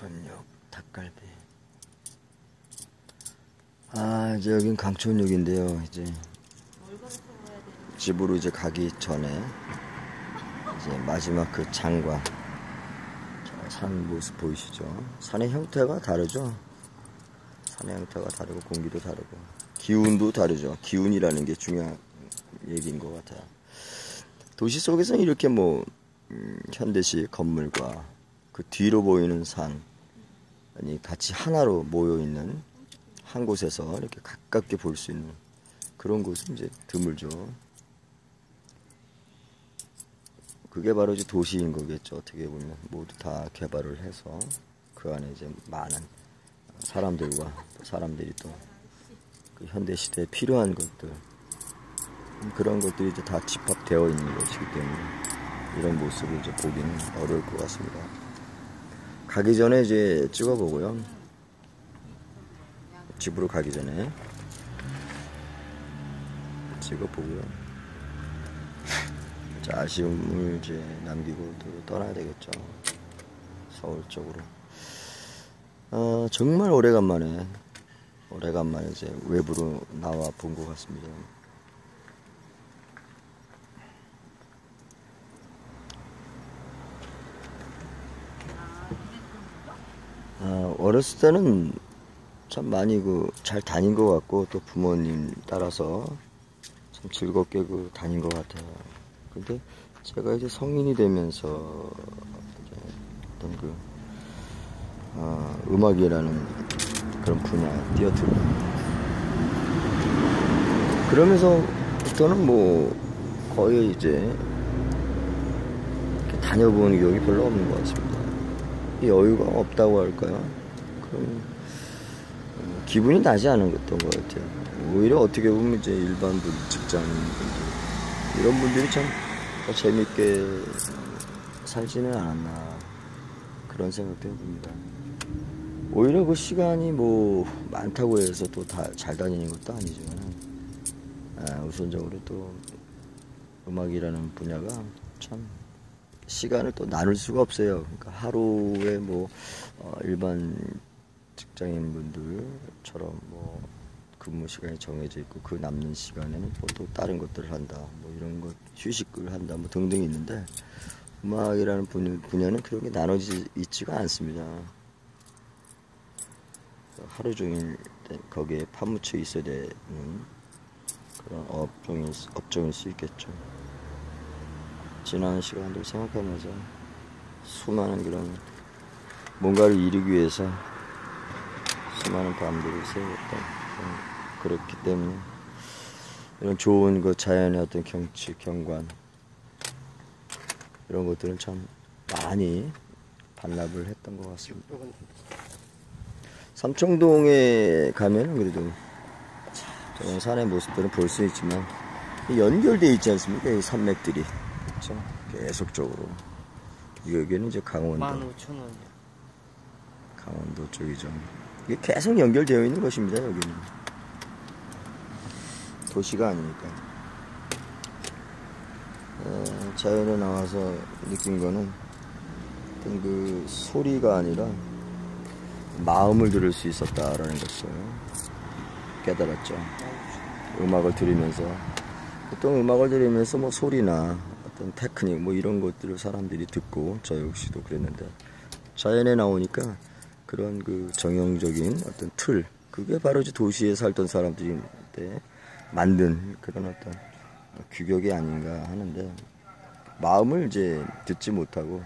강촌역 닭갈비. 아, 이제 여긴 강촌역인데요. 이제 집으로 이제 가기 전에 이제 마지막 그 장관. 산 모습 보이시죠? 산의 형태가 다르죠? 산의 형태가 다르고 공기도 다르고 기운도 다르죠. 기운이라는 게 중요한 얘기인 것 같아요. 도시 속에서는 이렇게 뭐 현대식 건물과 그 뒤로 보이는 산이 같이 하나로 모여있는 한 곳에서 이렇게 가깝게 볼 수 있는 그런 곳은 이제 드물죠. 그게 바로 이제 도시인 거겠죠. 어떻게 보면 모두 다 개발을 해서 그 안에 이제 많은 사람들과 또 사람들이 또 그 현대 시대에 필요한 것들 그런 것들이 이제 다 집합되어 있는 것이기 때문에 이런 모습을 이제 보기는 어려울 것 같습니다. 가기 전에 이제 찍어보고요. 집으로 가기 전에 찍어보고요. 자, 아쉬움을 이제 남기고 또 떠나야 되겠죠. 서울 쪽으로. 정말 오래간만에 이제 외부로 나와 본 것 같습니다. 어렸을 때는 참 많이 잘 다닌 것 같고 또 부모님 따라서 참 즐겁게 다닌 것 같아요. 근데 제가 이제 성인이 되면서 이제 어떤 음악이라는 그런 분야에 뛰어들고 그러면서부터는 뭐 거의 이제 다녀본 기억이 별로 없는 것 같습니다. 여유가 없다고 할까요? 그럼 기분이 나지 않았던 것 같아요. 오히려 어떻게 보면 이제 일반 직장인분들 이런 분들이 참 더 재밌게 살지는 않았나 그런 생각도 해봅니다. 오히려 그 시간이 뭐 많다고 해서 또 다 잘 다니는 것도 아니지만 우선적으로 또 음악이라는 분야가 참 시간을 또 나눌 수가 없어요. 그러니까 하루에 뭐 일반 직장인분들처럼 뭐 근무 시간이 정해져 있고 그 남는 시간에는 또 다른 것들을 한다, 뭐 이런 것 휴식을 한다, 뭐 등등 있는데 음악이라는 분야는 그런 게 나눠져 있지가 않습니다. 하루 종일 거기에 파묻혀 있어야 되는 그런 업종일 수 있겠죠. 지난 시간들 생각하면서 수많은 그런 뭔가를 이루기 위해서 수많은 밤들을 새웠던 그렇기 때문에 이런 좋은 그 자연의 어떤 경치, 경관 이런 것들은 참 많이 반납을 했던 것 같습니다. 삼청동에 가면 그래도 저런 산의 모습들은 볼 수 있지만 연결되어 있지 않습니까? 이 산맥들이 그렇죠? 계속적으로 여기는 이제 강원도 15,000원이요. 강원도 쪽이죠. 이게 계속 연결되어 있는 것입니다. 여기는 도시가 아니니까. 자연에 나와서 느낀 거는 어떤 그 소리가 아니라 마음을 들을 수 있었다라는 것을 깨달았죠. 음악을 들으면서 보통 음악을 들으면서 뭐 소리나 어떤 테크닉 뭐 이런 것들을 사람들이 듣고 저 역시도 그랬는데 자연에 나오니까 그런 그 정형적인 어떤 틀 그게 바로 이제 도시에 살던 사람들이 만든 그런 어떤 규격이 아닌가 하는데 마음을 이제 듣지 못하고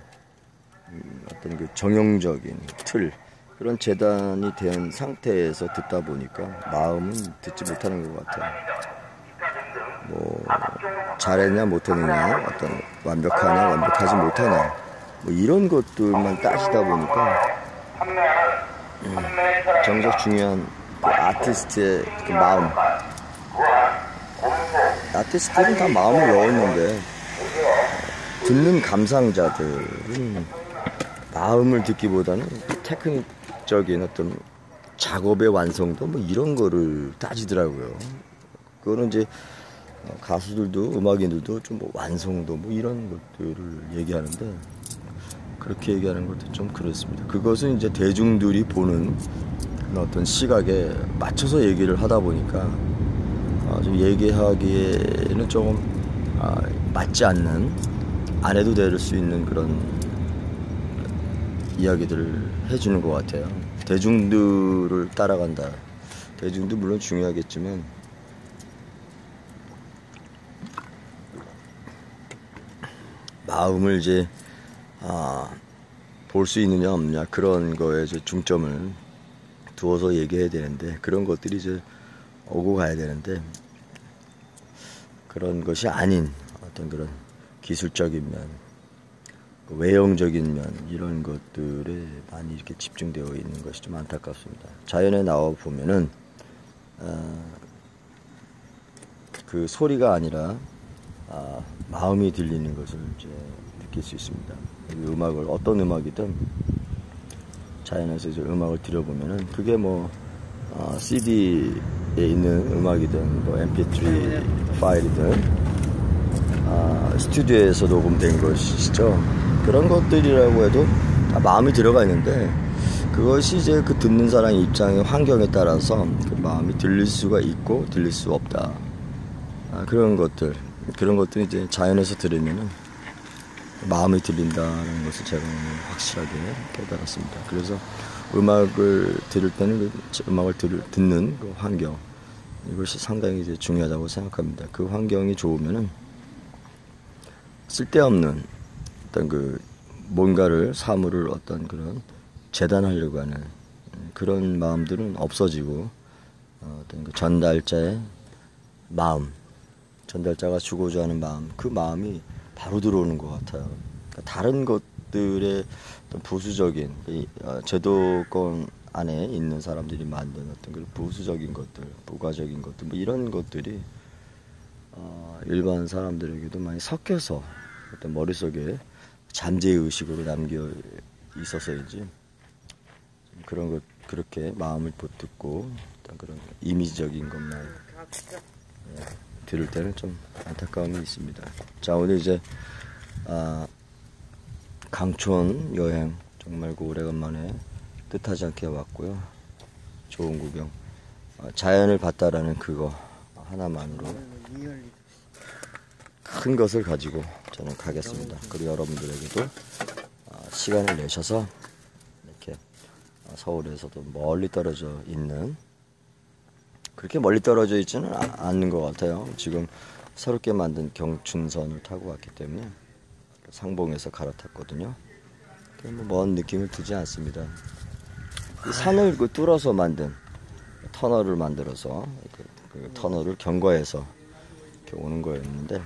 어떤 그 정형적인 틀 그런 재단이 된 상태에서 듣다 보니까 마음은 듣지 못하는 것 같아요. 뭐 잘했냐 못했느냐 어떤 완벽하냐 완벽하지 못하냐 뭐 이런 것들만 따지다 보니까 정작 중요한 그 아티스트의 그 마음 아티스트들은 다 마음을 넣었는데 듣는 감상자들은 마음을 듣기보다는 테크닉적인 어떤 작업의 완성도 뭐 이런 거를 따지더라고요. 그거는 이제 가수들도 음악인들도 좀 뭐 완성도 뭐 이런 것들을 얘기하는데 그렇게 얘기하는 것도 좀 그렇습니다. 그것은 이제 대중들이 보는 어떤 시각에 맞춰서 얘기를 하다 보니까 좀 얘기하기에는 조금 맞지 않는, 안 해도 될 수 있는 그런 이야기들을 해주는 것 같아요. 대중들을 따라간다. 대중도 물론 중요하겠지만 마음을 이제 볼 수 있느냐 없느냐 그런 거에 이제 중점을 두어서 얘기해야 되는데, 그런 것들이 이제 오고 가야 되는데, 그런 것이 아닌 어떤 그런 기술적인 면, 외형적인 면, 이런 것들에 많이 이렇게 집중되어 있는 것이 좀 안타깝습니다. 자연에 나와 보면은 그 소리가 아니라 마음이 들리는 것을 이제 느낄 수 있습니다. 음악을, 어떤 음악이든 자연에서 이제 음악을 들어보면은 그게 뭐 CD에 있는 음악이든 뭐 MP3 파일이든 스튜디오에서 녹음된 것이죠. 그런 것들이라고 해도 다 마음이 들어가 있는데, 그것이 이제 그 듣는 사람의 입장의 환경에 따라서 그 마음이 들릴 수가 있고 들릴 수 없다. 그런 것들이 이제 자연에서 들으면은 마음이 들린다는 것을 제가 확실하게 깨달았습니다. 그래서 음악을 들을 때는 음악을 듣는 그 환경, 이것이 상당히 이제 중요하다고 생각합니다. 그 환경이 좋으면은 쓸데없는 어떤 그 뭔가를, 사물을 어떤 그런 재단하려고 하는 그런 마음들은 없어지고, 어떤 그 전달자의 마음, 전달자가 주고자 하는 마음, 그 마음이 바로 들어오는 것 같아요. 그러니까 다른 것들의 어떤 부수적인 제도권 안에 있는 사람들이 만든 어떤 그런 부수적인 것들, 부가적인 것들, 뭐 이런 것들이 일반 사람들에게도 많이 섞여서 어떤 머릿속에 잠재의식으로 남겨 있어서인지 그런 것, 그렇게 마음을 듣고 어떤 그런 이미지적인 것만 들을 때는 좀 안타까움이 있습니다. 자, 오늘 이제 강촌 여행 정말 오래간만에 뜻하지 않게 왔고요. 좋은 구경, 자연을 봤다라는 그거 하나만으로 큰 것을 가지고 저는 가겠습니다. 그리고 여러분들에게도 시간을 내셔서 이렇게 서울에서도 멀리 떨어져 있는, 그렇게 멀리 떨어져 있지는 않는 것 같아요. 지금 새롭게 만든 경춘선을 타고 왔기 때문에 상봉에서 갈아탔거든요. 먼 느낌을 주지 않습니다. 이 산을 뚫어서 만든 터널을 만들어서 그 터널을 경과해서 이렇게 오는 거였는데,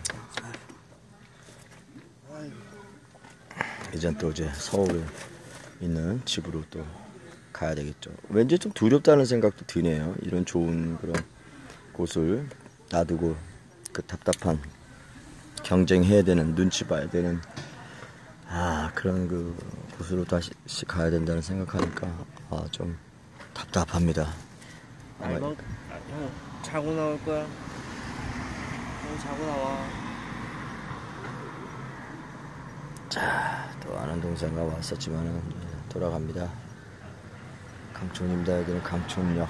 이젠 또 이제 서울에 있는 집으로 또 가야 되겠죠. 왠지 좀 두렵다는 생각도 드네요. 이런 좋은 그런 곳을 놔두고 그 답답한, 경쟁해야 되는, 눈치 봐야 되는 그런 그 곳으로 다시 가야 된다는 생각하니까 좀 답답합니다. 형 자고 나올 거야. 형 자고 나와. 자, 또 아는 동생과 왔었지만은 돌아갑니다. 강촌입니다. 여기는 강촌역.